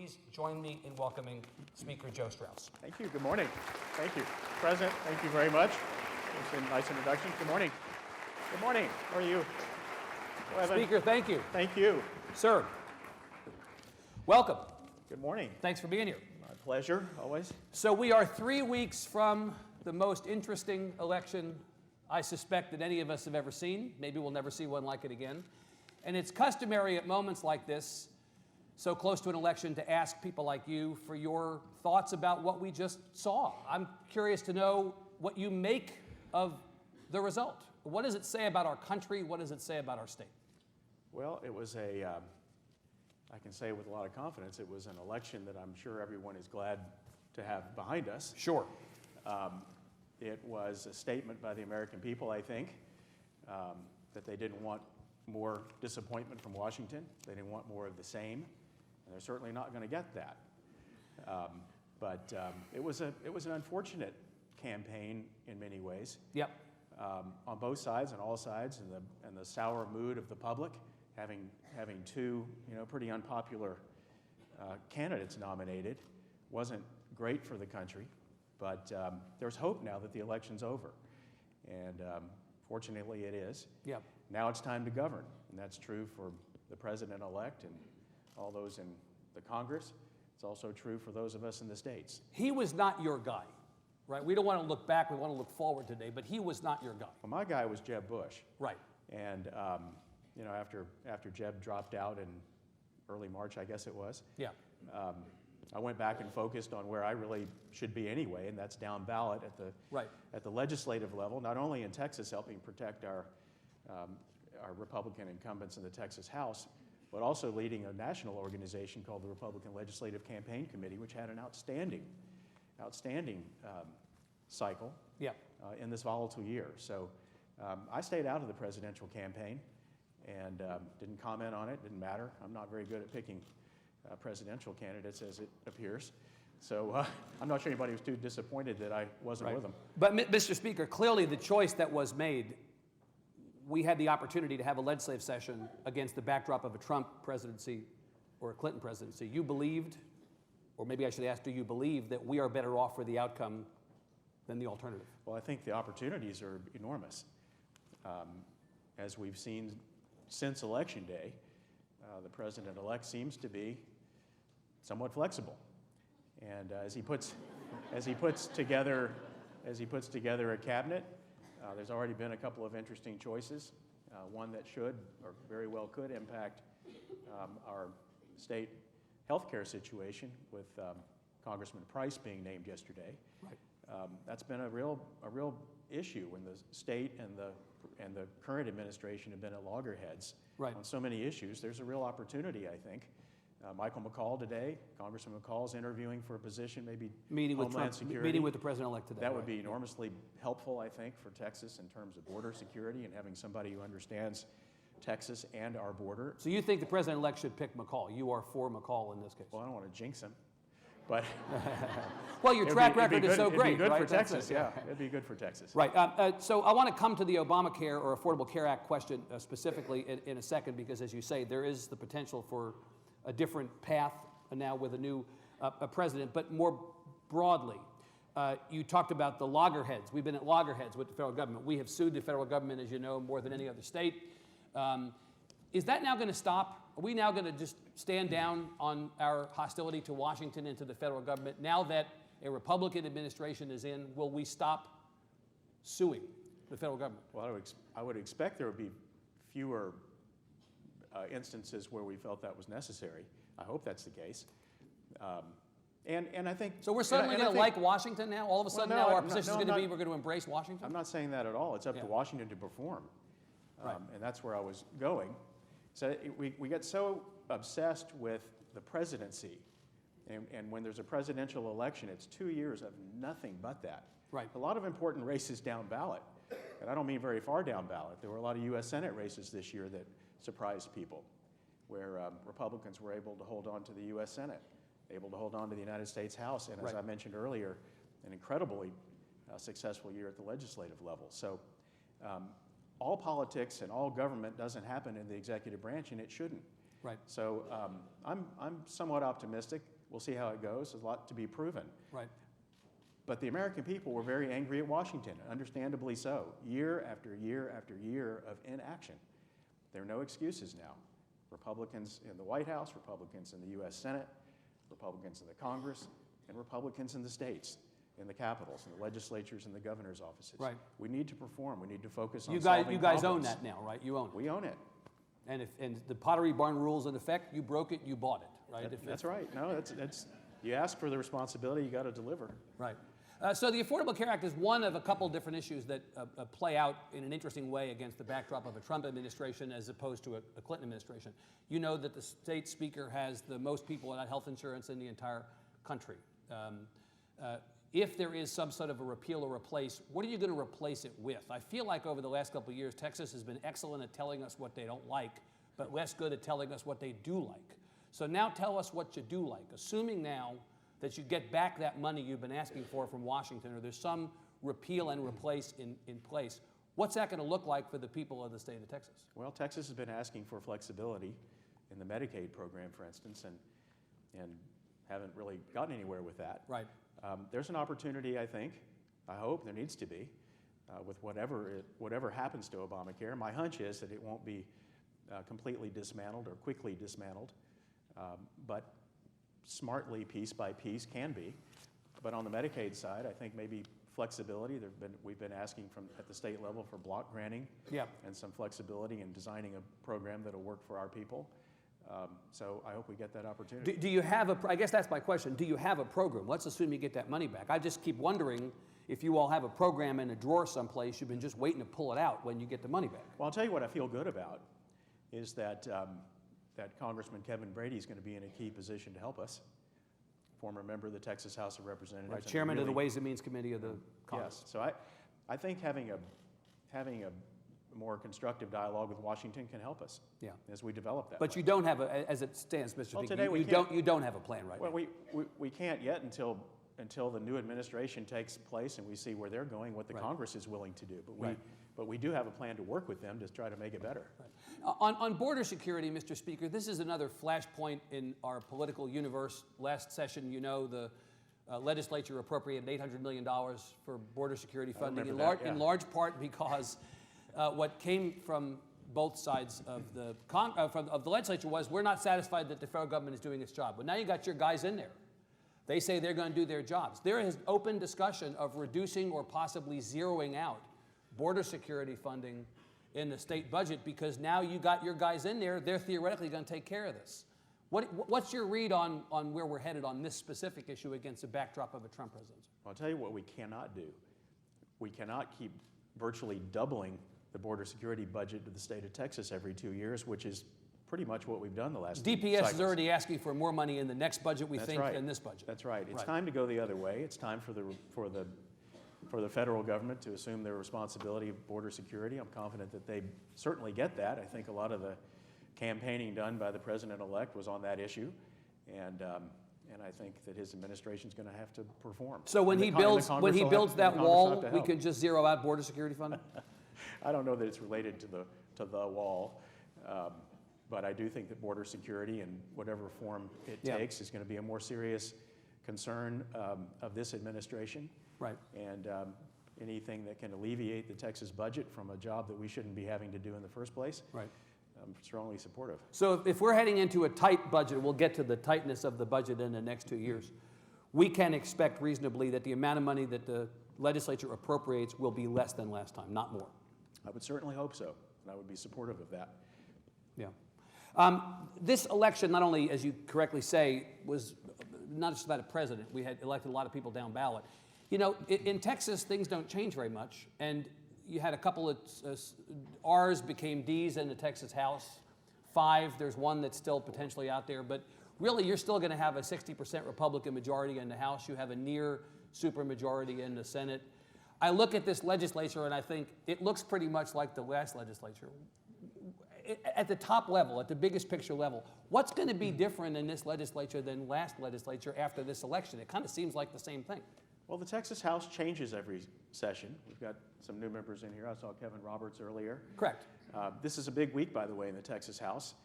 please join me in welcoming Speaker Joe Straus. Thank you. Good morning. Thank you. President, thank you very much. It's a nice introduction. Good morning. Good morning. How are you? Speaker, thank you. Thank you. Sir, welcome. Good morning. Thanks for being here. My pleasure, always. So we are 3 weeks from the most interesting election I suspect that any of us have ever seen. Maybe we'll never see one like it again. And it's customary at moments like this, so close to an election, to ask people like you for your thoughts about what we just saw. I'm curious to know what you make of the result. What does it say about our country? What does it say about our state? Well, it was I can say with a lot of confidence, it was an election that I'm sure everyone is glad to have behind us. Sure. It was a statement by the American people, I think, that they didn't want more disappointment from Washington. They didn't want more of the same, and they're certainly not going to get that. But it was an unfortunate campaign in many ways. Yep. On both sides and all sides, and the sour mood of the public, having two pretty unpopular candidates nominated, wasn't great for the country. But there's hope now that the election's over, and fortunately it is. Yep. Now it's time to govern, and that's true for the president-elect and all those in the Congress. It's also true for those of us in the states. He was not your guy, right? We don't want to look back, we want to look forward today, but he was not your guy. Well, my guy was Jeb Bush. Right. And after Jeb dropped out in early March, I guess it was. Yeah. I went back and focused on where I really should be anyway, and that's down ballot at the legislative level, not only in Texas helping protect our Republican incumbents in the Texas House, but also leading a national organization called the Republican Legislative Campaign Committee, which had an outstanding cycle in this volatile year. So I stayed out of the presidential campaign and didn't comment on it. Didn't matter. I'm not very good at picking presidential candidates, as it appears. So I'm not sure anybody was too disappointed that I wasn't with them. But Mr. Speaker, clearly the choice that was made, we had the opportunity to have a legislative session against the backdrop of a Trump presidency or a Clinton presidency. You believed, or maybe I should ask, do you believe that we are better off for the outcome than the alternative? Well, I think the opportunities are enormous. As we've seen since Election Day, the president-elect seems to be somewhat flexible, and as he puts together a cabinet, there's already been a couple of interesting choices. One that should, or very well could, impact our state healthcare situation, with Congressman Price being named yesterday. Right. That's been a real issue when the state and the current administration have been at loggerheads on so many issues. There's a real opportunity, I think. Michael McCall today, Congressman McCall's interviewing for a position, maybe Homeland Security. Meeting with the president-elect today. That would be enormously helpful, I think, for Texas in terms of border security and having somebody who understands Texas and our border. So you think the president-elect should pick McCall? You are for McCall in this case? Well, I don't want to jinx him, but well, your track record is so great. It'd be good right? for Texas, yeah. It'd be good for Texas. Right. So I want to come to the Obamacare or Affordable Care Act question specifically in a second, because, as you say, there is the potential for a different path now with a new president. But more broadly, you talked about the loggerheads. We've been at loggerheads with the federal government. We have sued the federal government, as you know, more than any other state. Is that now going to stop? Are we now going to just stand down on our hostility to Washington and to the federal government? Now that a Republican administration is in, will we stop suing the federal government? Well, I would expect there would be fewer instances where we felt that was necessary. I hope that's the case. And I think... So we're suddenly going to like Washington now? All of a sudden now our position is going to be we're going to embrace Washington? I'm not saying that at all. It's up to Washington to perform. And that's where I was going. So we get so obsessed with the presidency, and when there's a presidential election, it's 2 years of nothing but that. Right. A lot of important races down ballot, and I don't mean very far down ballot. There were a lot of U.S. Senate races this year that surprised people, where Republicans were able to hold on to the U.S. Senate, able to hold on to the United States House, and as I mentioned earlier, an incredibly successful year at the legislative level. So all politics and all government doesn't happen in the executive branch, and it shouldn't. Right. So I'm somewhat optimistic. We'll see how it goes. There's a lot to be proven. Right. But the American people were very angry at Washington, understandably so, year after year after year of inaction. There are no excuses now. Republicans in the White House, Republicans in the U.S. Senate, Republicans in the Congress, and Republicans in the states, in the capitals, in the legislatures, and the governor's offices. Right. We need to perform. We need to focus on You solving guys problems. own that now, right? You own it. We own it. And the Pottery Barn rule's in effect, you broke it, you bought it, right? That's right. No, that's you ask for the responsibility, you got to deliver. Right. So the Affordable Care Act is one of a couple different issues that play out in an interesting way against the backdrop of a Trump administration as opposed to a Clinton administration. You know that the state speaker has the most people without health insurance in the entire country. If there is some sort of a repeal or replace, what are you going to replace it with? I feel like over the last couple of years, Texas has been excellent at telling us what they don't like, but less good at telling us what they do like. So now tell us what you do like, assuming now that you get back that money you've been asking for from Washington, or there's some repeal and replace in place. What's that going to look like for the people of the state of Texas? Well, Texas has been asking for flexibility in the Medicaid program, for instance, and haven't really gotten anywhere with that. Right. There's an opportunity, I think, I hope there needs to be, with whatever happens to Obamacare. My hunch is that it won't be completely dismantled or quickly dismantled, but smartly, piece by piece, can be. But on the Medicaid side, I think maybe flexibility. We've been asking at the state level for block granting, and some flexibility in designing a program that'll work for our people. So I hope we get that opportunity. Do you have I guess that's my question, do you have a program? Let's assume you get that money back. I just keep wondering if you all have a program in a drawer someplace, you've been just waiting to pull it out when you get the money back. Well, I'll tell you what I feel good about is that Congressman Kevin Brady is going to be in a key position to help us. Former member of the Texas House of Representatives. Right, chairman of the Ways and Means Committee of the Congress. Yes, so I think having a more constructive dialogue with Washington can help us as we develop that. But you don't have as it stands, Mr. Well, Speaker, today you don't have a plan right now. Well, we can't yet until the new administration takes place and we see where they're going, what the Congress is willing to do. But we do have a plan to work with them to try to make it better. Right. On border security, Mr. Speaker, this is another flashpoint in our political universe. Last session, you know, the legislature appropriated $800 million for border security funding, in large part because what came from both sides of the legislature was, we're not satisfied that the federal government is doing its job. But now you got your guys in there. They say they're going to do their jobs. There is open discussion of reducing or possibly zeroing out border security funding in the state budget because now you got your guys in there, they're theoretically going to take care of this. What's your read on where we're headed on this specific issue against the backdrop of a Trump presidency? I'll tell you what we cannot do. We cannot keep virtually doubling the border security budget to the state of Texas every 2 years, which is pretty much what we've done the last DPS cycles. is already asking for more money in the next budget, That's think, right. than this budget. That's right. It's time to go the other way. It's time for the federal government to assume their responsibility of border security. I'm confident that they certainly get that. I think a lot of the campaigning done by the president-elect was on that issue, and I think that his administration is going to have to perform. So when he builds that wall, we could just zero out border security funding? I don't know that it's related to the wall, but I do think that border security, in whatever form it takes, is going to be a more serious concern of this administration. Right. And anything that can alleviate the Texas budget from a job that we shouldn't be having to do in the first place, I'm strongly supportive. So if we're heading into a tight budget, we'll get to the tightness of the budget in the next 2 years. We can expect reasonably that the amount of money that the legislature appropriates will be less than last time, not more. I would certainly hope so, and I would be supportive of that. Yeah. This election, not only, as you correctly say, was not just about a president. We had elected a lot of people down ballot. You know, in Texas, things don't change very much, and you had a couple of R's became D's in the Texas House. 5, there's one that's still potentially out there, but really you're still going to have a 60% Republican majority in the House. You have a near supermajority in the Senate. I look at this legislature and I think it looks pretty much like the last legislature. At the top level, at the biggest picture level, what's going to be different in this legislature than last legislature after this election? It kind of seems like the same thing. Well, the Texas House changes every session. We've got some new members in here. I saw Kevin Roberts earlier. Correct. This is a big week, by the way, in the Texas House.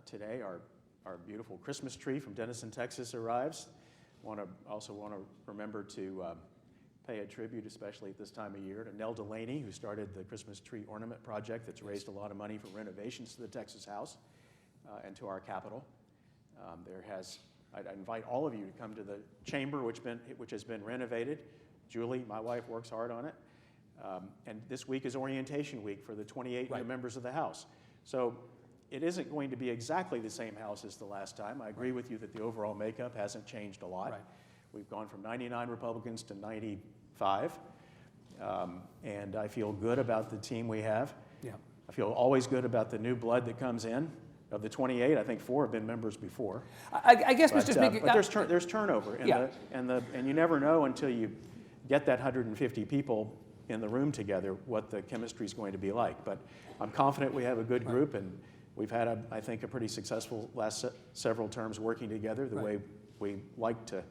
Today, our beautiful Christmas tree from Denison, Texas arrives. Also want to remember to pay a tribute, especially at this time of year, to Nell Delaney, who started the Christmas tree ornament project that's raised a lot of money for renovations to the Texas House and to our Capitol. I'd invite all of you to come to the chamber, which has been renovated. Julie, my wife, works hard on it. And this week is orientation week for the 28 new members of the House. So it isn't going to be exactly the same House as the last time. I agree with you that the overall makeup hasn't changed a lot. Right. We've gone from 99 Republicans to 95. And I feel good about the team we have. Yeah. I feel always good about the new blood that comes in. Of the 28, I think 4 have been members before. I guess, Mr. Speaker, but there's turnover, and you never know until you get that 150 people in the room together what the chemistry is going to be like. But I'm confident we have a good group, and we've had, I think, a pretty successful last several terms working together the way we like to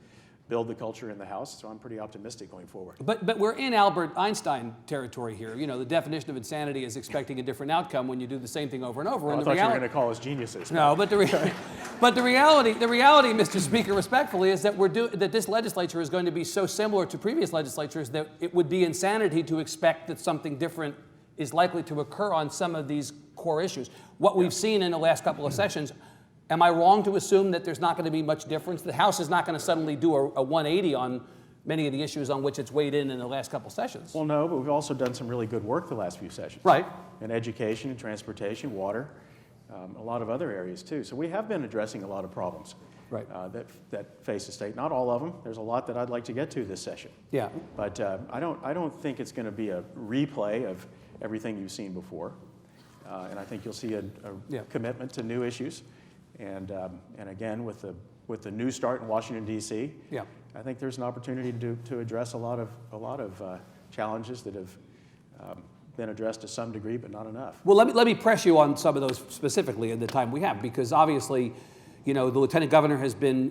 build the culture in the House, so I'm pretty optimistic going forward. But we're in Albert Einstein territory here. You know, the definition of insanity is expecting a different outcome when you do the same thing over and over. Well, I thought you were going to call us geniuses. No, but the reality, Mr. Speaker, respectfully, is that that this legislature is going to be so similar to previous legislatures that it would be insanity to expect that something different is likely to occur on some of these core issues. What we've seen in the last couple of sessions. Am I wrong to assume that there's not going to be much difference? The House is not going to suddenly do a 180 on many of the issues on which it's weighed in the last couple sessions. Well, no, but we've also done some really good work the last few sessions. Right. In education, transportation, water, a lot of other areas too. So we have been addressing a lot of problems that face the state. Not all of them. There's a lot that I'd like to get to this session. Yeah. But I don't think it's going to be a replay of everything you've seen before. And I think you'll see a commitment to new issues. And again, with the new start in Washington D.C., I think there's an opportunity to address a lot of challenges that have been addressed to some degree, but not enough. Well, let me press you on some of those specifically in the time we have, because obviously, you know, the Lieutenant Governor has been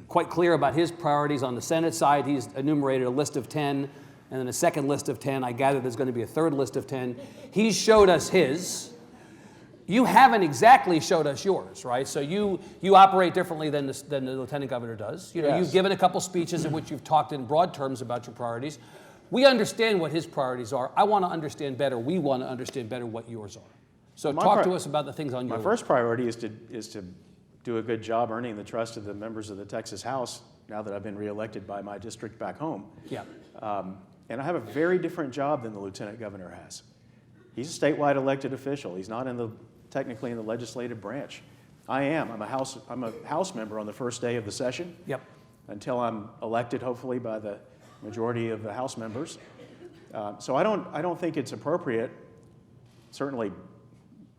quite clear about his priorities on the Senate side. He's enumerated a list of 10, and then a second list of 10. I gather there's going to be a third list of 10. He's showed us his. You haven't exactly showed us yours, right? So you operate differently than the Lieutenant Governor does. You know, You've given a couple speeches in which you've talked in broad terms about your priorities. We understand what his priorities are. I want to understand better. We want to understand better what yours are. So talk to us about the things on your list. My first priority is to do a good job earning the trust of the members of the Texas House now that I've been reelected by my district back home. Yeah. And I have a very different job than the Lieutenant Governor has. He's a statewide elected official. He's not technically in the legislative branch. I am. I'm a House member on the first day of the session. Yep. Until I'm elected, hopefully, by the majority of the House members. So I don't think it's appropriate, certainly,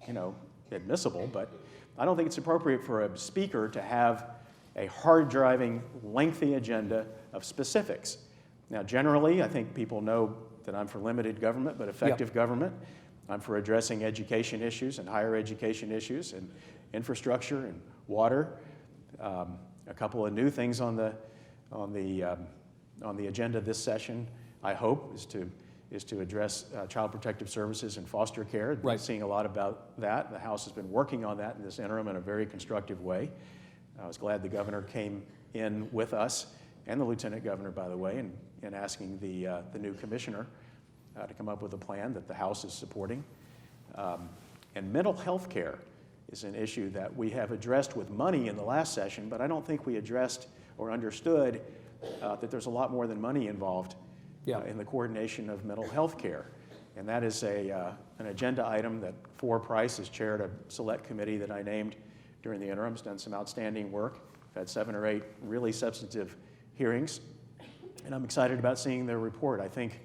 you know, admissible, but I don't think it's appropriate for a speaker to have a hard-driving, lengthy agenda of specifics. Now, generally, I think people know that I'm for limited government, but effective government. I'm for addressing education issues and higher education issues and infrastructure and water. A couple of new things on the agenda this session, I hope, is to address child protective services and foster care. Right. We're seeing a lot about that. The House has been working on that in this interim in a very constructive way. I was glad the governor came in with us, and the lieutenant governor, by the way, in asking the new commissioner to come up with a plan that the House is supporting. And mental health care is an issue that we have addressed with money in the last session, but I don't think we addressed or understood that there's a lot more than money involved in the coordination of mental health care. And that is an agenda item that Price has chaired a select committee that I named during the interim. Has done some outstanding work. I've had 7 or 8 really substantive hearings, and I'm excited about seeing their report. I think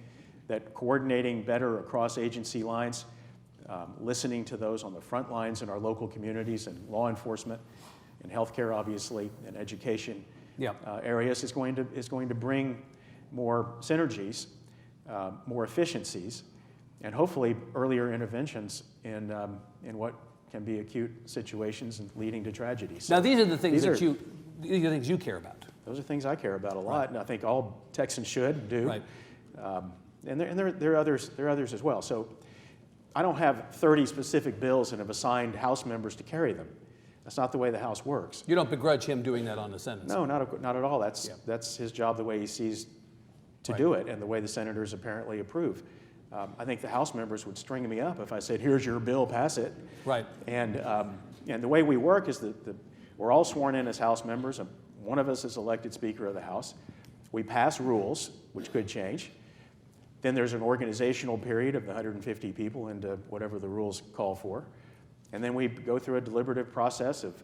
that coordinating better across agency lines, listening to those on the front lines in our local communities and law enforcement and healthcare, obviously, and education areas is going to bring more synergies, more efficiencies, and hopefully earlier interventions in what can be acute situations and leading to tragedies. Now, these are the things things you care about. Those are things I care about a lot, and I think all Texans should do. Right. And there are others as well. So I don't have 30 specific bills and have assigned House members to carry them. That's not the way the House works. You don't begrudge him doing that on the Senate side? No, not at all. That's his job, the way he sees to do it, and the way the senators apparently approve. I think the House members would string me up if I said, here's your bill, pass it. Right. And the way we work is that we're all sworn in as House members. One of us is elected Speaker of the House. We pass rules, which could change. Then there's an organizational period of the 150 people into whatever the rules call for. And then we go through a deliberative process of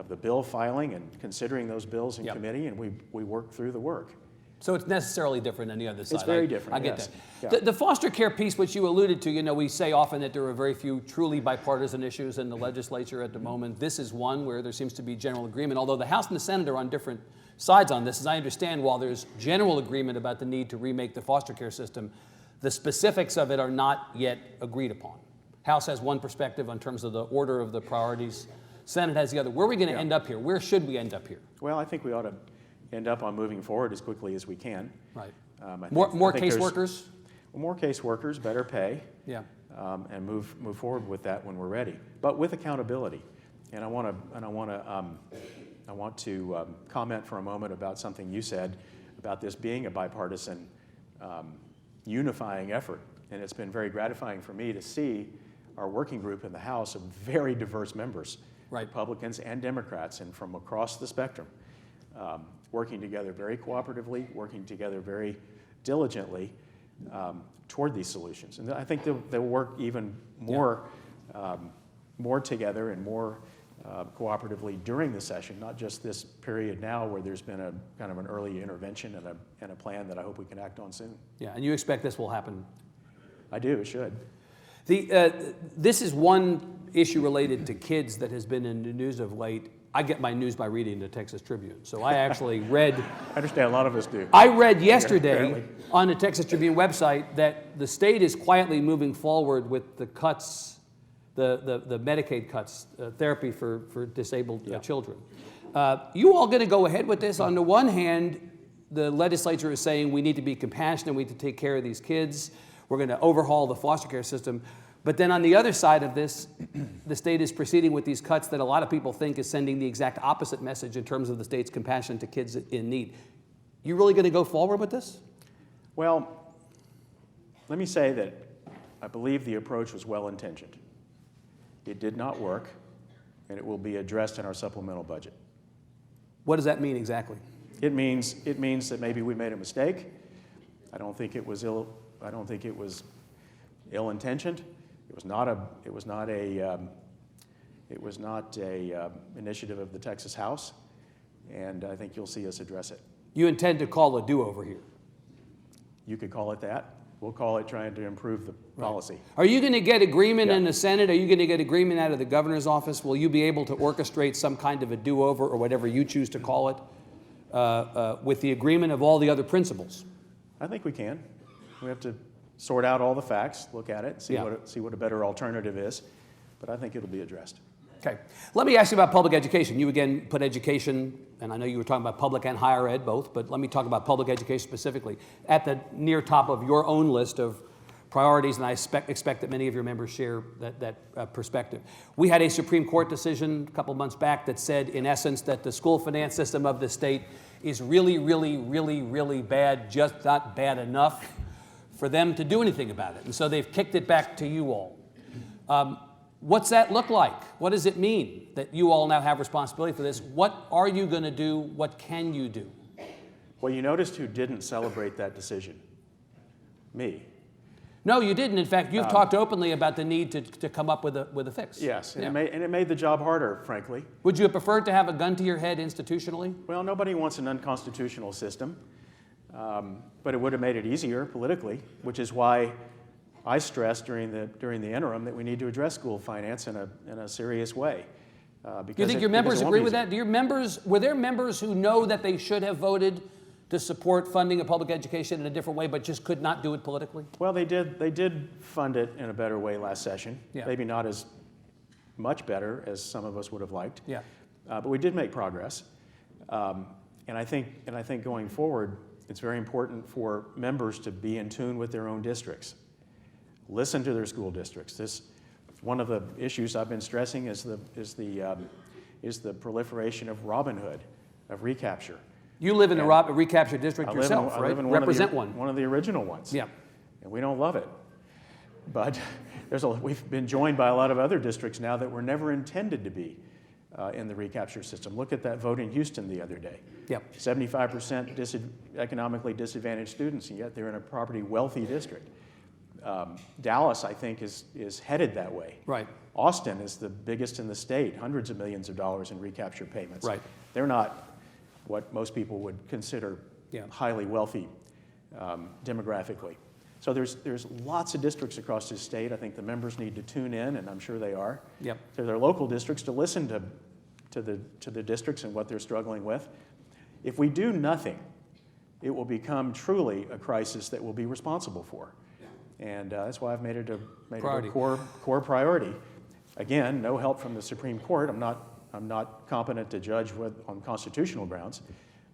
the bill filing and considering those bills in committee, and we work through the work. So it's necessarily different than the other side. It's very different, I get yes. that. Yeah. The foster care piece, which you alluded to, we say often that there are very few truly bipartisan issues in the legislature at the moment. This is one where there seems to be general agreement, although the House and the Senate are on different sides on this. As I understand, while there's general agreement about the need to remake the foster care system, the specifics of it are not yet agreed upon. House has one perspective in terms of the order of the priorities. Senate has the other. Where are we going to end up here? Where should we end up here? Well, I think we ought to end up on moving forward as quickly as we can. Right. More caseworkers? More caseworkers, better pay. Yeah. And move forward with that when we're ready, but with accountability. And I want to comment for a moment about something you said about this being a bipartisan, unifying effort. And it's been very gratifying for me to see our working group in the House of very diverse members, right. Republicans and Democrats, and from across the spectrum, working together very cooperatively, working together very diligently toward these solutions. And I think they'll work even more, more together and more cooperatively during the session, not just this period now where there's been a kind of an early intervention and a plan that I hope we can act on soon. Yeah, and you expect this will happen? I do, it should. This is one issue related to kids that has been in the news of late. I get my news by reading the Texas Tribune. So I actually read. I understand, a lot of us do. I read yesterday Apparently. on the Texas Tribune website that the state is quietly moving forward with the cuts, the Medicaid cuts, therapy for disabled children. You all going to go ahead with this? On the one hand, the legislature is saying we need to be compassionate, we need to take care of these kids. We're going to overhaul the foster care system. But then on the other side of this, the state is proceeding with these cuts that a lot of people think is sending the exact opposite message in terms of the state's compassion to kids in need. You really going to go forward with this? Well, let me say that I believe the approach was well-intentioned. It did not work, and it will be addressed in our supplemental budget. What does that mean exactly? It means that maybe we made a mistake. I don't think it was ill-intentioned. It was not a initiative of the Texas House, and I think you'll see us address it. You intend to call a do-over here? You could call it that. We'll call it trying to improve the policy. Are you going to get agreement in the Senate? Are you going to get agreement out of the governor's office? Will you be able to orchestrate some kind of a do-over or whatever you choose to call it with the agreement of all the other principals? I think we can. We have to sort out all the facts, look at it, see what a better alternative is, but I think it'll be addressed. Okay. Let me ask you about public education. You again put education, and I know you were talking about public and higher ed both, but let me talk about public education specifically. At the near top of your own list of priorities, and I expect that many of your members share that perspective. We had a Supreme Court decision a couple months back that said, in essence, that the school finance system of the state is really, really, really, really bad, just not bad enough for them to do anything about it. And so they've kicked it back to you all. What's that look like? What does it mean that you all now have responsibility for this? What are you going to do? What can you do? Well, you noticed who didn't celebrate that decision? Me. No, you didn't. In fact, you've talked openly about the need to come up with a fix. Yes, and it made the job harder, frankly. Would you have preferred to have a gun to your head institutionally? Well, nobody wants an unconstitutional system, but it would have made it easier politically, which is why I stressed during the interim that we need to address school finance in a serious way. Do you think your members agree with that? Were there members who know that they should have voted to support funding of public education in a different way, but just could not do it politically? Well, they did fund it in a better way last session. Yeah. Maybe not as much better as some of us would have liked. Yeah. But we did make progress. And I think going forward, it's very important for members to be in tune with their own districts. listen to their school districts. One of the issues I've been stressing is the proliferation of Robin Hood, of recapture. You live in a recapture district yourself, right? I live in Represent one of the original ones. Yeah. And we don't love it. But we've been joined by a lot of other districts now that were never intended to be in the recapture system. Look at that vote in Houston the other day. Yep. 75% economically disadvantaged students, and yet they're in a property wealthy district. Dallas, I think, is headed that way. Right. Austin is the biggest in the state, hundreds of millions of dollars in recapture payments. Right. They're not what most people would consider highly wealthy demographically. So there's lots of districts across this state. I think the members need to tune in, and I'm sure they are, to their local districts to listen to the districts and what they're struggling with. If we do nothing, it will become truly a crisis that we'll be responsible for. And that's why I've made it a core priority. Again, no help from the Supreme Court. I'm not competent to judge on constitutional grounds,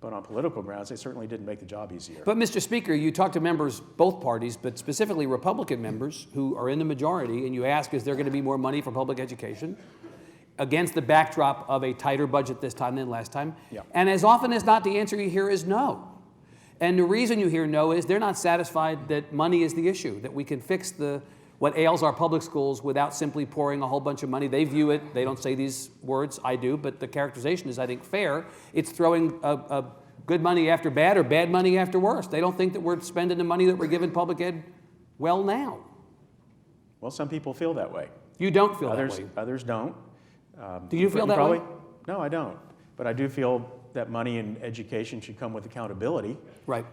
but on political grounds, they certainly didn't make the job easier. But Mr. Speaker, you talk to members, both parties, but specifically Republican members who are in the majority, and you ask, is there going to be more money for public education? Against the backdrop of a tighter budget this time than last time. Yeah. And as often as not, the answer you hear is no. And the reason you hear no is they're not satisfied that money is the issue, that we can fix what ails our public schools without simply pouring a whole bunch of money. They view it, they don't say these words, I do, but the characterization is, I think, fair. It's throwing good money after bad or bad money after worse. They don't think that we're spending the money that we're giving public ed well now. Well, some people feel that way. You don't feel that way. Others don't. Do you feel that way? No, I don't. But I do feel that money in education should come with accountability. Right.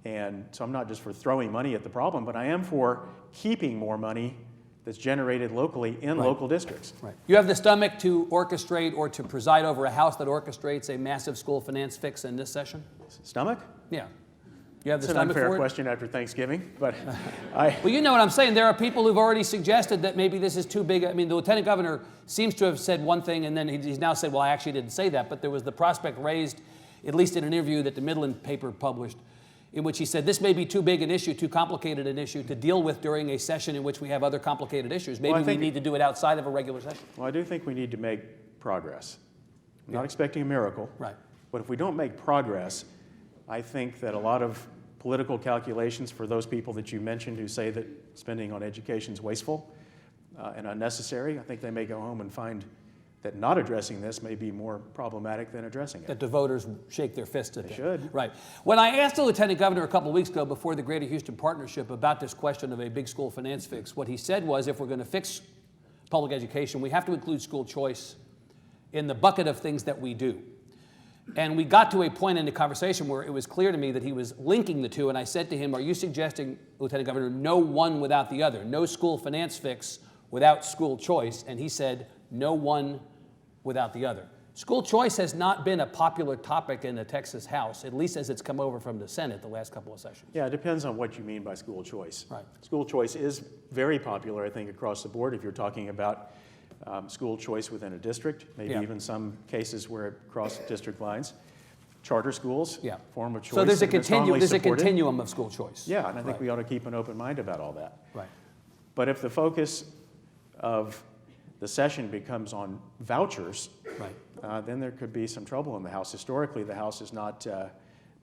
And so I'm not just for throwing money at the problem, but I am for keeping more money that's generated locally in local districts. Right. You have the stomach to orchestrate or to preside over a House that orchestrates a massive school finance fix in this session? Stomach? Yeah. You have the It's an stomach unfair for it? question after Thanksgiving, but Well, you know what I'm saying. There are people who've already suggested that maybe this is too big. I mean, the lieutenant governor seems to have said one thing, and then he's now said, well, I actually didn't say that. But there was the prospect raised, at least in an interview that the Midland paper published, in which he said this may be too big an issue, too complicated an issue to deal with during a session in which we have other complicated issues. Maybe we need to do it outside of a regular session. Well, I do think we need to make progress. I'm not expecting a miracle. Right. But if we don't make progress, I think that a lot of political calculations for those people that you mentioned who say that spending on education is wasteful and unnecessary, I think they may go home and find that not addressing this may be more problematic than addressing it. That the voters shake their fists at They that. should. Right. When I asked the lieutenant governor a couple of weeks ago before the Greater Houston Partnership about this question of a big school finance fix, what he said was if we're going to fix public education, we have to include school choice in the bucket of things that we do. And we got to a point in the conversation where it was clear to me that he was linking the two, and I said to him, are you suggesting, Lieutenant Governor, no one without the other, no school finance fix without school choice? And he said, no one without the other. School choice has not been a popular topic in the Texas House, at least as it's come over from the Senate the last couple of sessions. Yeah, it depends on what you mean by school choice. Right. School choice is very popular, I think, across the board if you're talking about school choice within a district, maybe even some cases where it crossed district lines. Charter schools, form of choice. So there's a supported. continuum of school choice. Yeah, and I think we ought to keep an open mind about all that. Right. But if the focus of the session becomes on vouchers, then there could be some trouble in the House. Historically, the House has not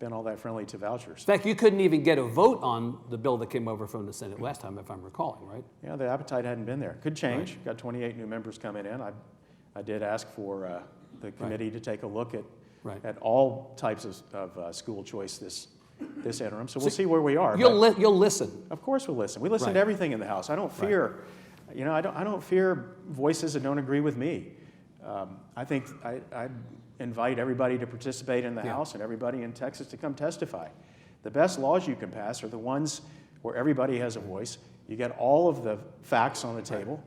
been all that friendly to vouchers. In fact, you couldn't even get a vote on the bill that came over from the Senate last time, if I'm recalling, right? Yeah, the appetite hadn't been there. Could change. Got 28 new members coming in. I did ask for the committee to take a look at all types of school choice this interim. So we'll see where we are. You'll listen. Of course we'll listen. We listen to everything in the House. I don't fear, I don't fear voices that don't agree with me. I think I invite everybody to participate in the House and everybody in Texas to come testify. The best laws you can pass are the ones where everybody has a voice. You get all of the facts on the table,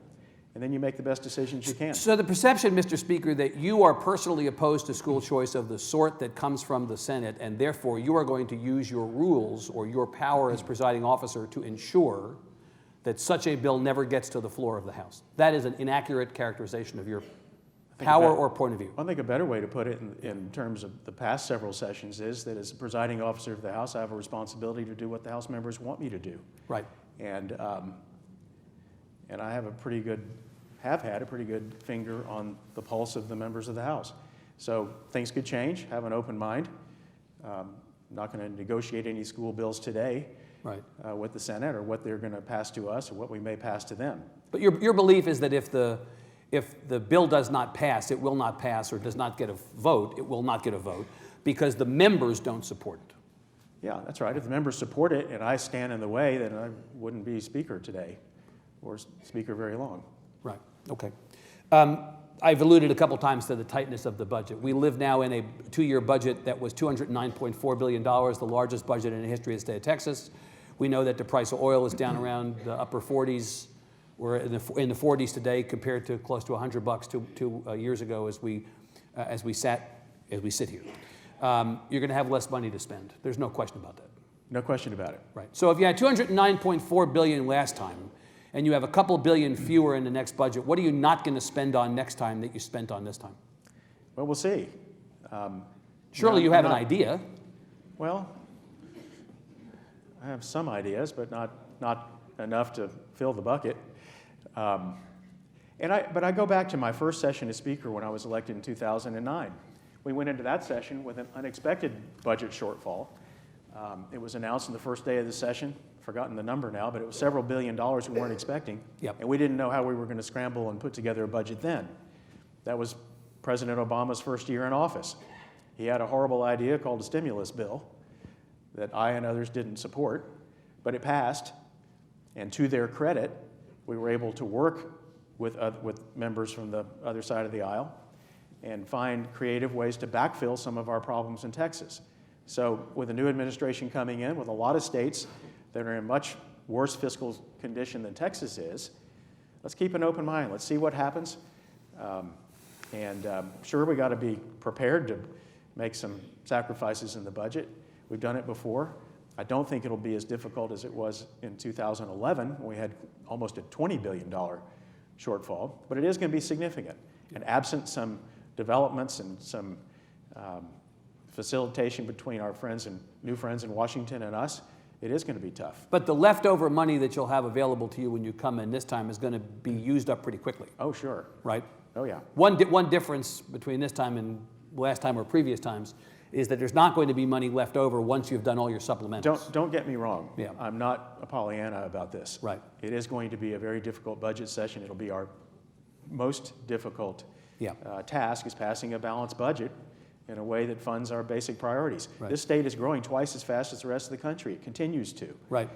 and then you make the best decisions you can. So the perception, Mr. Speaker, that you are personally opposed to school choice of the sort that comes from the Senate, and therefore you are going to use your rules or your power as presiding officer to ensure that such a bill never gets to the floor of the House. That is an inaccurate characterization of your power or point of view. I think a better way to put it in terms of the past several sessions is that as a presiding officer of the House, I have a responsibility to do what the House members want me to do. Right. And I have had a pretty good finger on the pulse of the members of the House. So things could change, have an open mind. Not going to negotiate any school bills today Right. With the Senate, or what they're going to pass to us, or what we may pass to them. But your belief is that if the bill does not pass, it will not pass, or does not get a vote, it will not get a vote, because the members don't support it. Yeah, that's right. If the members support it and I stand in the way, then I wouldn't be Speaker today, or Speaker very long. Right, okay. I've alluded a couple times to the tightness of the budget. We live now in a 2-year budget that was $209.4 billion, the largest budget in the history of the state of Texas. We know that the price of oil is down around the upper 40s. We're in the 40s today, compared to close to $100 two years ago as we sit here. You're going to have less money to spend. There's no question about that. No question about it. Right. So if you had $209.4 billion last time, and you have a couple billion fewer in the next budget, what are you not going to spend on next time that you spent on this time? Well, we'll see. Surely you have an idea. Well, I have some ideas, but not enough to fill the bucket. But I go back to my first session as Speaker when I was elected in 2009. We went into that session with an unexpected budget shortfall. It was announced on the first day of the session. Forgotten the number now, but it was several $1 billion we weren't expecting. Yep. And we didn't know how we were going to scramble and put together a budget then. That was President Obama's first year in office. He had a horrible idea called a stimulus bill that I and others didn't support, but it passed. And to their credit, we were able to work with members from the other side of the aisle and find creative ways to backfill some of our problems in Texas. So with a new administration coming in, with a lot of states that are in much worse fiscal condition than Texas is, let's keep an open mind. Let's see what happens. Sure, we got to be prepared to make some sacrifices in the budget. We've done it before. I don't think it'll be as difficult as it was in 2011, when we had almost a $20 billion shortfall, but it is going to be significant. And absent some developments and some facilitation between our friends and new friends in Washington and us, it is going to be tough. But the leftover money that you'll have available to you when you come in this time is going to be used up pretty quickly. Oh, sure. Right? Oh, yeah. One difference between this time and last time or previous times is that there's not going to be money left over once you've done all your supplementals. Don't get me wrong. Yeah. I'm not a Pollyanna about this. Right. It is going to be a very difficult budget session. It'll be our most difficult task, is passing a balanced budget in a way that funds our basic priorities. Right. This state is growing twice as fast as the rest of the country. It continues to. Right.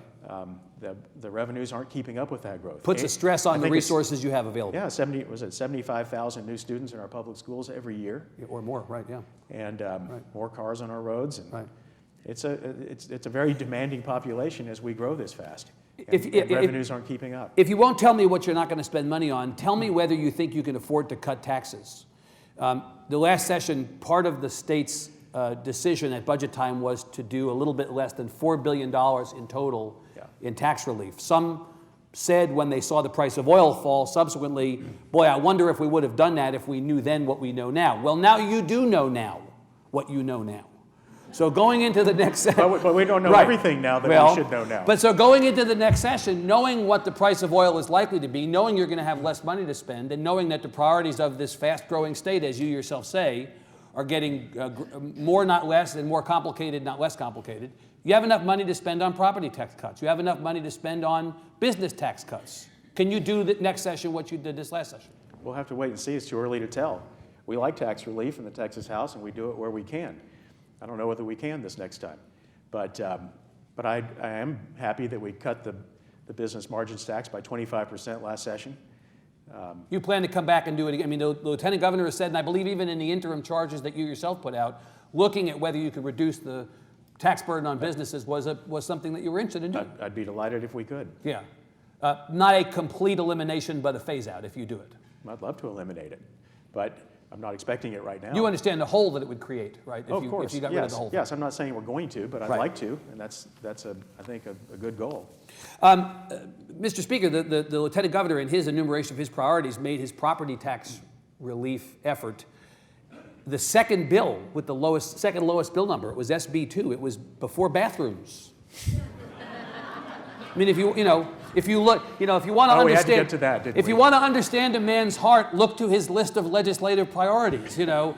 The revenues aren't keeping up with that growth. Puts a stress on the resources you have available. Yeah, 75,000 new students in our public schools every year. Or more, right, yeah. And more cars on our roads. And right. It's a very demanding population as we grow this fast. If revenues aren't keeping up. If you won't tell me what you're not going to spend money on, tell me whether you think you can afford to cut taxes. The last session, part of the state's decision at budget time was to do a little bit less than $4 billion in total in tax relief. Some said when they saw the price of oil fall subsequently, boy, I wonder if we would have done that if we knew then what we know now. Well, now you do know now what you know now. So going into the next session... But we don't know everything now that we should know now. But so going into the next session, knowing what the price of oil is likely to be, knowing you're going to have less money to spend, and knowing that the priorities of this fast-growing state, as you yourself say, are getting more, not less, and more complicated, not less complicated, you have enough money to spend on property tax cuts. You have enough money to spend on business tax cuts. Can you do the next session what you did this last session? We'll have to wait and see. It's too early to tell. We like tax relief in the Texas House, and we do it where we can. I don't know whether we can this next time. But I am happy that we cut the business margins tax by 25% last session. You plan to come back and do it again? I mean, the Lieutenant Governor has said, and I believe even in the interim charges that you yourself put out, looking at whether you could reduce the tax burden on businesses was something that you were interested in doing. I'd be delighted if we could. Yeah. Not a complete elimination, but a phase out if you do it. I'd love to eliminate it, but I'm not expecting it right now. You understand the hole that it would create, right? Of course. If you got rid of the whole thing. Yes, I'm not saying we're going to, but I'd like to, and that's I think a good goal. Mr. Speaker, the Lieutenant Governor, in his enumeration of his priorities, made his property tax relief effort the second bill with the second lowest bill number. It was SB 2. It was before bathrooms. I mean, if you look, if you want to understand, we had to get to that, didn't if we? you want to understand a man's heart, look to his list of legislative priorities. The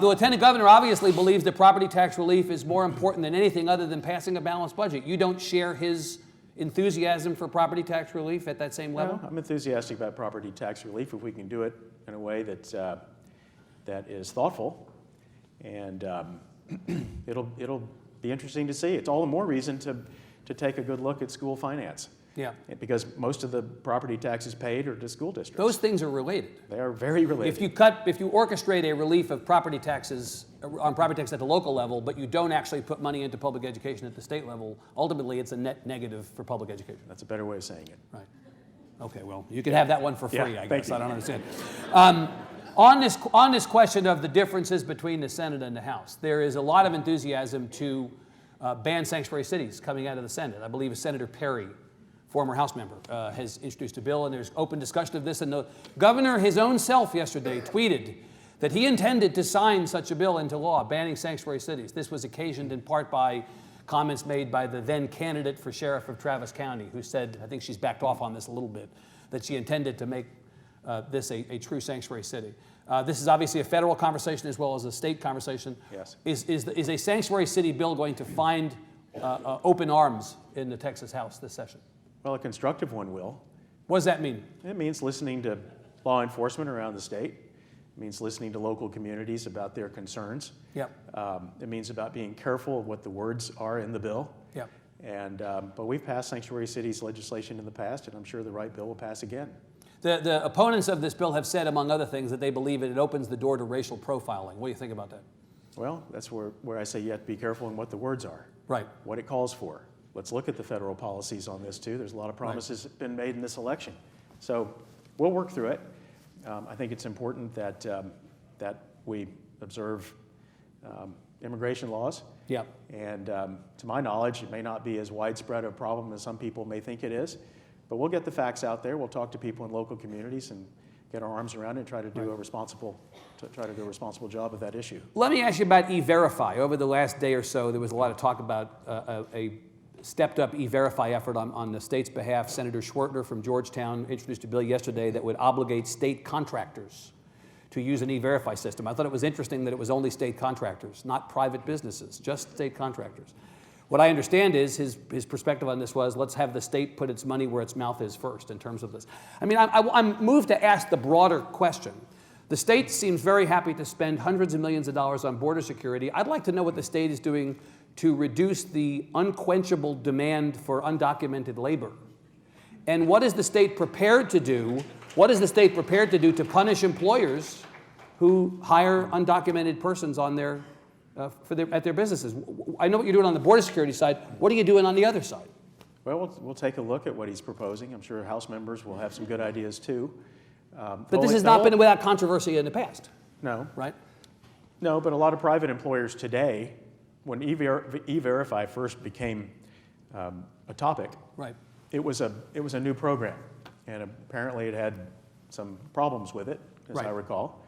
lieutenant governor obviously believes that property tax relief is more important than anything other than passing a balanced budget. You don't share his enthusiasm for property tax relief at that same level? No, I'm enthusiastic about property tax relief if we can do it in a way that is thoughtful, and it'll be interesting to see. It's all the more reason to take a good look at school finance. Yeah. Because most of the property taxes paid are to school districts. Those things are related. They are very related. If you orchestrate a relief of property taxes on property tax at the local level, but you don't actually put money into public education at the state level, ultimately it's a net negative for public education. That's a better way of saying it. Right. Okay, well, you could have that one for free, Yeah, I thank guess. you. I don't understand. On this question of the differences between the Senate and the House, there is a lot of enthusiasm to ban sanctuary cities coming out of the Senate. I believe Senator Perry, former House member, has introduced a bill, and there's open discussion of this. And the governor, his own self yesterday, tweeted that he intended to sign such a bill into law, banning sanctuary cities. This was occasioned in part by comments made by the then candidate for sheriff of Travis County, who said, I think she's backed off on this a little bit, that she intended to make this a true sanctuary city. This is obviously a federal conversation as well as a state conversation. Yes. Is a sanctuary city bill going to find open arms in the Texas House this session? Well, a constructive one will. What does that mean? It means listening to law enforcement around the state. It means listening to local communities about their concerns. Yep. It means about being careful of what the words are in the bill. Yep. But we've passed sanctuary cities legislation in the past, and I'm sure the right bill will pass again. The opponents of this bill have said, among other things, that they believe it opens the door to racial profiling. What do you think about that? Well, that's where I say you have to be careful in what the words are. Right. What it calls for. Let's look at the federal policies on this, too. There's a lot of promises that have been made in this election. So we'll work through it. I think it's important that we observe immigration laws. Yep. And to my knowledge, it may not be as widespread a problem as some people may think it is. But we'll get the facts out there. We'll talk to people in local communities and get our arms around it and try to do a responsible job of that issue. Let me ask you about E-Verify. Over the last day or so, there was a lot of talk about a stepped-up E-Verify effort on the state's behalf. Senator Schwertner from Georgetown introduced a bill yesterday that would obligate state contractors to use an E-Verify system. I thought it was interesting that it was only state contractors, not private businesses, just state contractors. What I understand is his perspective on this was, let's have the state put its money where its mouth is first in terms of this. I mean, I'm moved to ask the broader question. The state seems very happy to spend hundreds of millions of dollars on border security. I'd like to know what the state is doing to reduce the unquenchable demand for undocumented labor. And what is the state prepared to do? What is the state prepared to do to punish employers who hire undocumented persons on their at their businesses? I know what you're doing on the border security side. What are you doing on the other side? Well, we'll take a look at what he's proposing. I'm sure House members will have some good ideas, too. But this has not been without controversy in the past. No. Right? No, but a lot of private employers today, when E-Verify first became a topic, right, it was a new program, and apparently it had some problems with it, as I recall.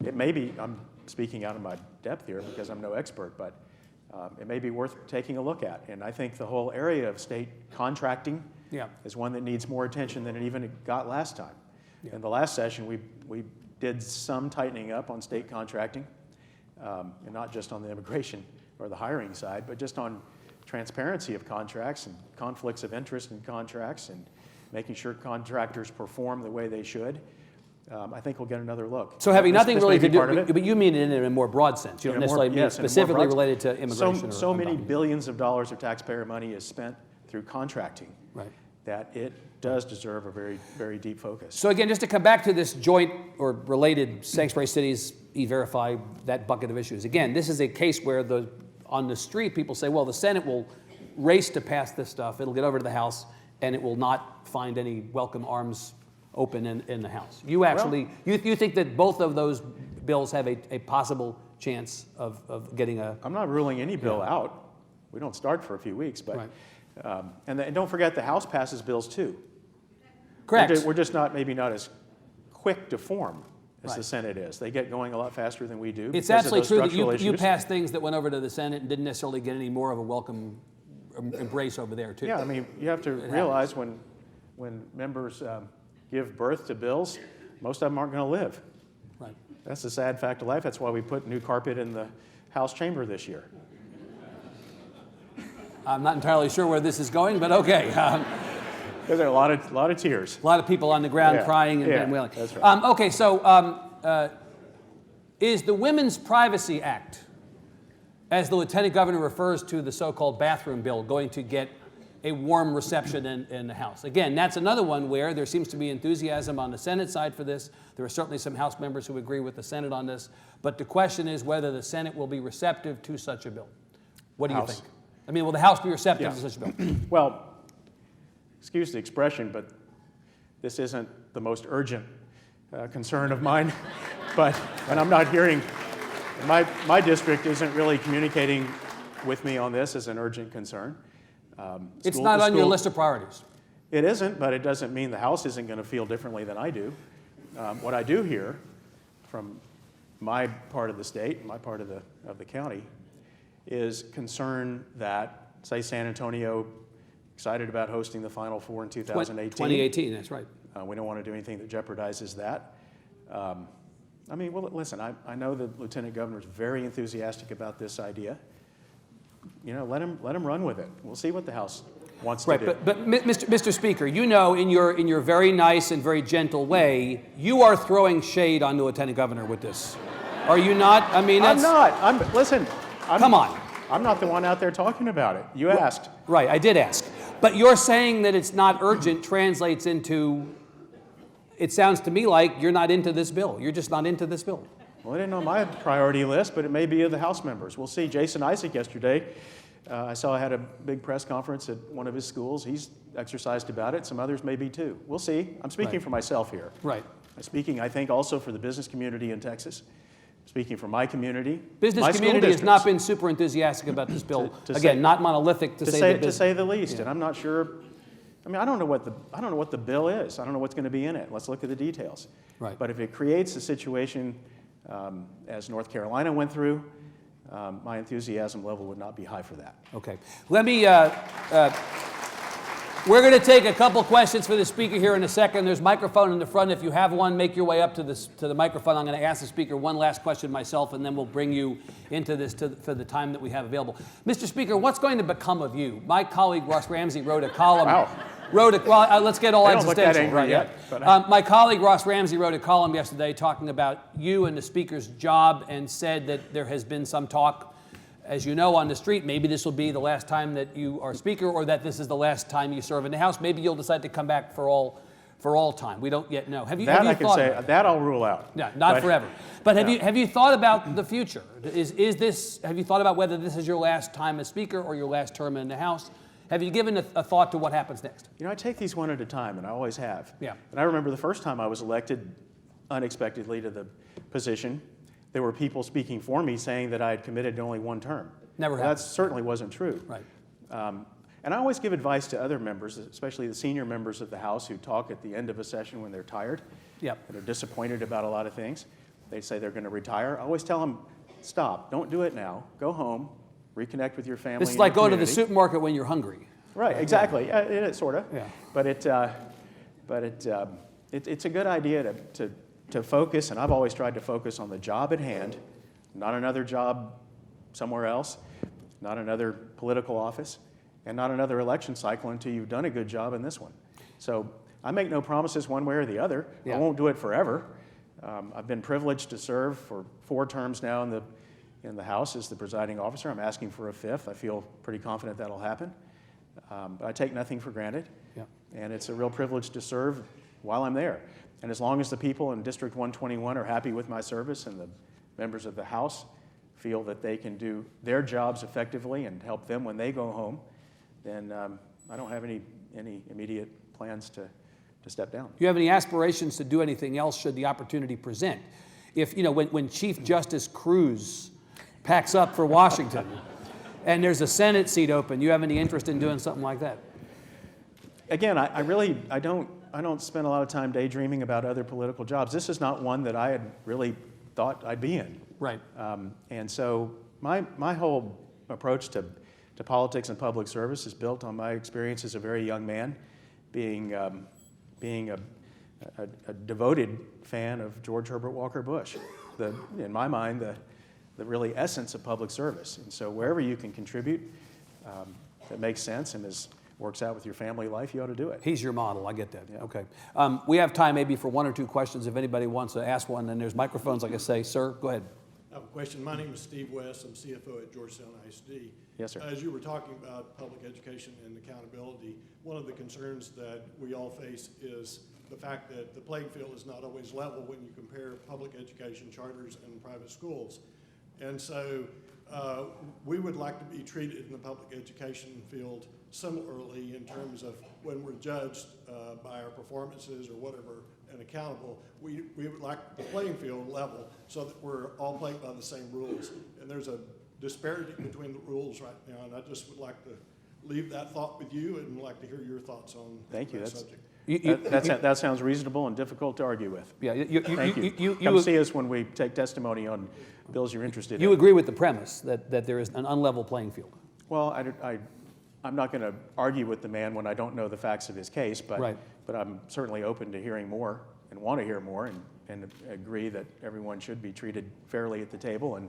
It may be, I'm speaking out of my depth here because I'm no expert, but it may be worth taking a look at. And I think the whole area of state contracting is one that needs more attention than it even got last time. In the last session, we did some tightening up on state contracting, and not just on the immigration or the hiring side, but just on transparency of contracts and conflicts of interest in contracts and making sure contractors perform the way they should. I think we'll get another look. So having nothing really to do, but you mean it in a more broad sense. You don't necessarily mean specifically related to immigration. So many billions of dollars of taxpayer money is spent through contracting that it does deserve a very, very deep focus. So again, just to come back to this joint or related sanctuary cities, E-Verify, that bucket of issues. Again, this is a case where on the street people say, well, the Senate will race to pass this stuff. It'll get over to the House, and it will not find any welcome arms open in the House. You actually, you think that both of those bills have a possible chance of getting a... I'm not ruling any bill out. We don't start for a few weeks, but... And don't forget, the House passes bills, too. Correct. We're just maybe not as quick to form as the Senate is. They get going a lot faster than we do. It's absolutely true that you passed things that went over to the Senate and didn't necessarily get any more of a welcome embrace over there too. Yeah, I mean, you have to realize when members give birth to bills, most of them aren't going to live. Right. That's a sad fact of life. That's why we put new carpet in the House chamber this year. I'm not entirely sure where this is going, but okay. Because there are a lot of tears. A lot of people on the ground crying and wailing. That's right. Okay, so is the Women's Privacy Act, as the Lieutenant Governor refers to the so-called bathroom bill, going to get a warm reception in the House? Again, that's another one where there seems to be enthusiasm on the Senate side for this. There are certainly some House members who agree with the Senate on this. But the question is whether the Senate will be receptive to such a bill. What do you think? I mean, will the House be receptive to such a bill? Well, excuse the expression, but this isn't the most urgent concern of mine. And I'm not hearing, my district isn't really communicating with me on this as an urgent concern. It's not on your list of priorities. It isn't, but it doesn't mean the House isn't going to feel differently than I do. What I do hear from my part of the state, my part of the county, is concern that, say, San Antonio, excited about hosting the Final Four in 2018. 2018, that's right. We don't want to do anything that jeopardizes that. I mean, well, listen, I know the Lieutenant Governor is very enthusiastic about this idea. You know, let him run with it. We'll see what the House wants to do. But Mr. Speaker, you know, in your very nice and very gentle way, you are throwing shade on the Lieutenant Governor with this. Are you not? I mean, that's... I'm not. Listen. Come on. I'm not the one out there talking about it. You asked. Right, I did ask. But you're saying that it's not urgent translates into, it sounds to me like you're not into this bill. You're just not into this bill. Well, it isn't on my priority list, but it may be of the House members. We'll see. Jason Isaac yesterday, I saw had a big press conference at one of his schools. He's exercised about it. Some others may be too. We'll see. I'm speaking for myself here. Right. I'm speaking, I think, also for the business community in Texas. Speaking for my community. Business community has not been super enthusiastic about this bill. Again, not monolithic to say the least. Yeah. And I'm not sure. I mean, I don't know what the bill is. I don't know what's going to be in it. Let's look at the details. Right. But if it creates a situation as North Carolina went through, my enthusiasm level would not be high for that. Okay. Let me. We're going to take a couple questions for the Speaker here in a second. There's a microphone in the front. If you have one, make your way up to the microphone. I'm going to ask the Speaker one last question myself, and then we'll bring you into this for the time that we have available. Mr. Speaker, what's going to become of you? My colleague Ross Ramsey wrote a column. Wow. Let's get all existential. Right yet. My colleague Ross Ramsey wrote a column yesterday talking about you and the Speaker's job, and said that there has been some talk, as you know, on the street, maybe this will be the last time that you are Speaker, or that this is the last time you serve in the House. Maybe you'll decide to come back for all time. We don't yet know. Have you thought that I'll rule out. Yeah, not forever. But have you thought about the future? Have you thought about whether this is your last time as Speaker or your last term in the House? Have you given a thought to what happens next? You know, I take these one at a time, and I always have. Yeah. And I remember the first time I was elected unexpectedly to the position, there were people speaking for me saying that I had committed to only one term. Never happened. That certainly wasn't true. Right. And I always give advice to other members, especially the senior members of the House who talk at the end of a session when they're tired. Yep. And are disappointed about a lot of things. They say they're going to retire. I always tell them, stop, don't do it now. Go home, reconnect with your family. This is like going to the supermarket when you're hungry. Right, exactly. It is, sort of. Yeah. But it's a good idea to focus, and I've always tried to focus on the job at hand, not another job somewhere else, not another political office, and not another election cycle until you've done a good job in this one. So I make no promises one way or the other. Yeah. I won't do it forever. I've been privileged to serve for 4 terms now in the House as the presiding officer. I'm asking for a 5th. I feel pretty confident that'll happen. But I take nothing for granted. Yeah. And it's a real privilege to serve while I'm there. And as long as the people in District 121 are happy with my service, and the members of the House feel that they can do their jobs effectively and help them when they go home, then I don't have any immediate plans to step down. Do you have any aspirations to do anything else should the opportunity present? If, you know, when Chief Justice Cruz packs up for Washington and there's a Senate seat open, you have any interest in doing something like that? Again, I don't spend a lot of time daydreaming about other political jobs. This is not one that I had really thought I'd be in. Right. And so my whole approach to to politics and public service is built on my experience as a very young man, being a devoted fan of George Herbert Walker Bush. In my mind, the really essence of public service. And so wherever you can contribute that makes sense and works out with your family life, you ought to do it. He's your model. I get that. Yeah. Okay. We have time maybe for one or two questions if anybody wants to ask one. And there's microphones, like I say. Sir, go ahead. I have a question. My name is Steve West. I'm CFO at Georgetown ISD. Yes, sir. As you were talking about public education and accountability, one of the concerns that we all face is the fact that the playing field is not always level when you compare public education charters and private schools. And so we would like to be treated in the public education field similarly in terms of when we're judged by our performances or whatever and accountable. We would like the playing field level so that we're all playing by the same rules. And there's a disparity between the rules right now, and I just would like to leave that thought with you and like to hear your thoughts on Thank you. that That's, subject. that sounds reasonable and difficult to argue with. Yeah, Thank you. Come see us when we take testimony on bills you're interested in. You agree with the premise that there is an unlevel playing field? Well, I'm not going to argue with the man when I don't know the facts of his case, but, Right. but I'm certainly open to hearing more and want to hear more and agree that everyone should be treated fairly at the table and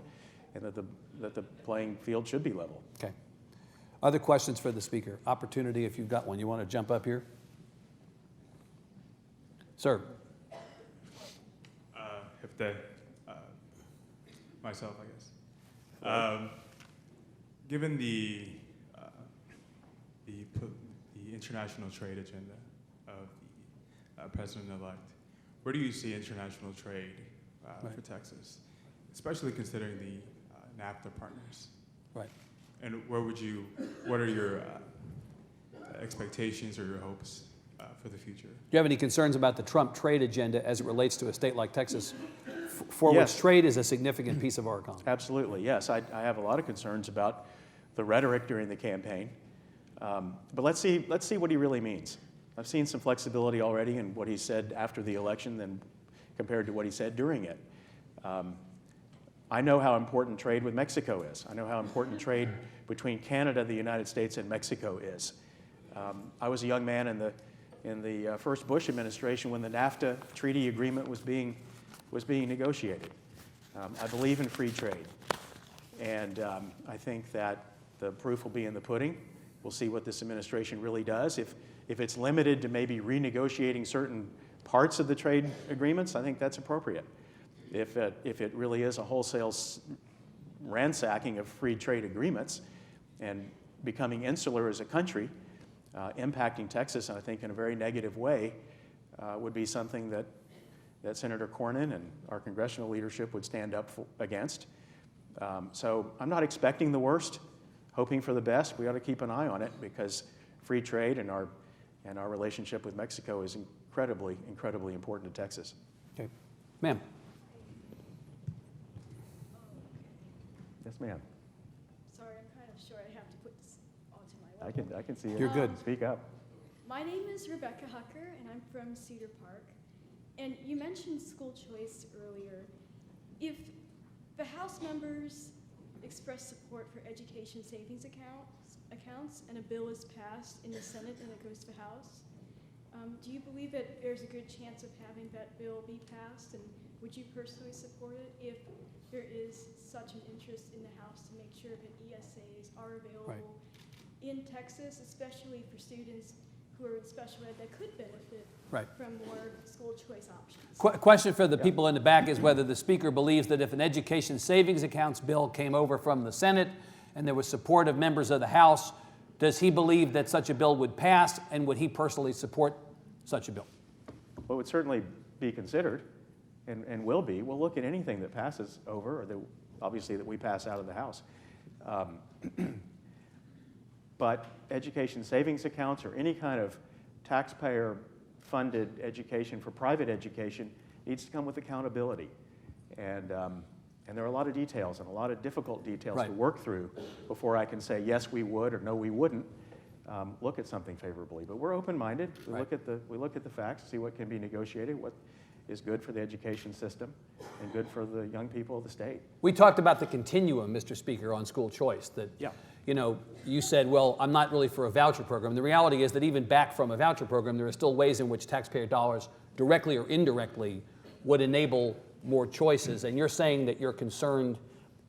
that the playing field should be level. Okay. Other questions for the speaker? Opportunity if you've got one. You want to jump up here? Sir. Myself, I guess. Given the international trade agenda of the president-elect, where do you see international trade for Texas, especially considering the NAFTA partners? Right. And what are your expectations or your hopes for the future? Do you have any concerns about the Trump trade agenda as it relates to a state like Texas, for Yes. which trade is a significant piece of our economy? Absolutely, yes. I have a lot of concerns about the rhetoric during the campaign. But let's see what he really means. I've seen some flexibility already in what he said after the election than compared to what he said during it. I know how important trade with Mexico is. I know how important trade between Canada, the United States, and Mexico is. I was a young man in the first Bush administration when the NAFTA treaty agreement was being negotiated. I believe in free trade, and I think that the proof will be in the pudding. We'll see what this administration really does. If it's limited to maybe renegotiating certain parts of the trade agreements, I think that's appropriate. If it really is a wholesale ransacking of free trade agreements and becoming insular as a country, impacting Texas, I think, in a very negative way, would be something that Senator Cornyn and our congressional leadership would stand up against. So I'm not expecting the worst, hoping for the best. We ought to keep an eye on it because free trade and our relationship with Mexico is incredibly, incredibly important to Texas. Okay. Ma'am. Yes, ma'am. Sorry, I'm kind of short. I have to put this onto my level. I can see it. You're good. Speak up. My name is Rebecca Hucker, and I'm from Cedar Park. And you mentioned school choice earlier. If the House members express support for education savings accounts and a bill is passed in the Senate and it goes to the House, do you believe that there's a good chance of having that bill be passed? And would you personally support it if there is such an interest in the House to make sure that ESAs are available in Texas, especially for students who are in special ed that could benefit from more school choice options? Question for the people in the back is whether the speaker believes that if an education savings accounts bill came over from the Senate and there was support of members of the House, does he believe that such a bill would pass, and would he personally support such a bill? Well, it would certainly be considered and will be. We'll look at anything that passes over, or obviously that we pass out of the House. But education savings accounts or any kind of taxpayer-funded education for private education needs to come with accountability. And there are a lot of details and a lot of difficult details to work through before I can say, yes, we would, or no, we wouldn't look at something favorably. But we're open-minded. We look at the facts, see what can be negotiated, is good for the education system and good for the young people of the state. We talked about the continuum, Mr. Speaker, on school choice. That, Yeah. you know, you said, well, I'm not really for a voucher program. The reality is that even back from a voucher program, there are still ways in which taxpayer dollars, directly or indirectly, would enable more choices. And you're saying that you're concerned,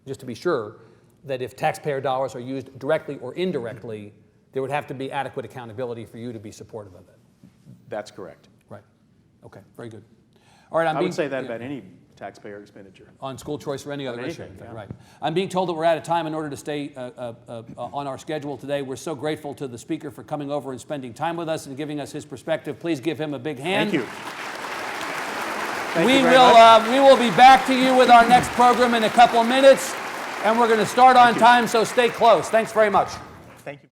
just to be sure, that if taxpayer dollars are used directly or indirectly, there would have to be adequate accountability for you to be supportive of it. That's correct. Right. Okay. Very good. All right. I would say that about any taxpayer expenditure. On school choice or any other issue. anything, yeah. Right. I'm being told that we're out of time. In order to stay on our schedule today, we're so grateful to the Speaker for coming over and spending time with us and giving us his perspective. Please give him a big hand. Thank you. We will be back to you with our next program in a couple of minutes, and we're going to start on time, so stay close. Thanks very much. Thank you.